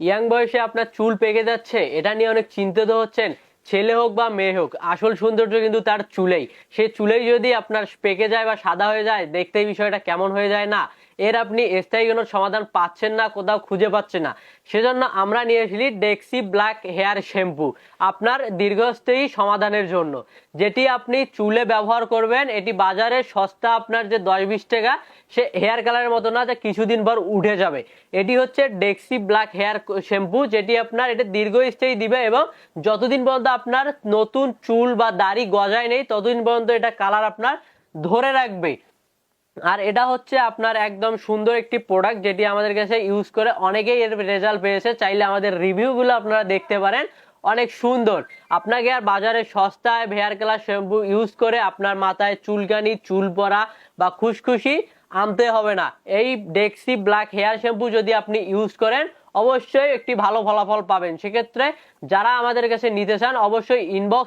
Young বয়সে আপনার চুল পেকে যাচ্ছে, এটা নিয়ে অনেক চিন্তিত হচ্ছেন। ছেলে হোক বা মেয়ে হোক, আসল সৌন্দর্য কিন্তু তার চুলেই। সে চুলেই যদি আপনার পেকে যায় বা সাদা হয়ে যায়, দেখতে বিষয়টা কেমন হয়ে যায় না? এর আপনি স্থায়ী কোনো সমাধান পাচ্ছেন না, কোথাও খুঁজে পাচ্ছেন না। সেজন্য আমরা নিয়ে এসেছি ডেক্সি ব্ল্যাক হেয়ার শ্যাম্পু আপনার দীর্ঘস্থায়ী সমাধানের জন্য, যেটি আপনি চুলে ব্যবহার করবেন। এটি বাজারে সস্তা, আপনার যে 10-20 টাকা, সে হেয়ার কালারের মতো না যে কিছুদিন পর উঠে যাবে। এটি হচ্ছে ডেক্সি ব্ল্যাক হেয়ার শ্যাম্পু, যেটি আপনার এটা দীর্ঘস্থায়ী দিবে এবং যতদিন পর্যন্ত আপনার নতুন চুল বা দাড়ি গজায় নেই, ততদিন পর্যন্ত এটা কালার আপনার ধরে রাখবে। আর এটা হচ্ছে আপনার একদম সুন্দর একটি প্রোডাক্ট, যেটি আমাদের কাছে ইউজ করে অনেকেই এর রেজাল্ট পেয়েছে। চাইলে আমাদের রিভিউগুলো আপনারা দেখতে পারেন, অনেক সুন্দর। আপনাকে আর বাজারে সস্তায় হেয়ার কালার শ্যাম্পু ইউজ করে আপনার মাথায় চুলকানি, চুল পড়া বা খুশখুশি আনতে হবে না। এই ডেক্সি ব্ল্যাক হেয়ার শ্যাম্পু যদি আপনি ইউজ করেন, অবশ্যই একটি ভালো ফলাফল পাবেন। সেক্ষেত্রে যারা আমাদের কাছে নিতে চান, অবশ্যই ইনবক্স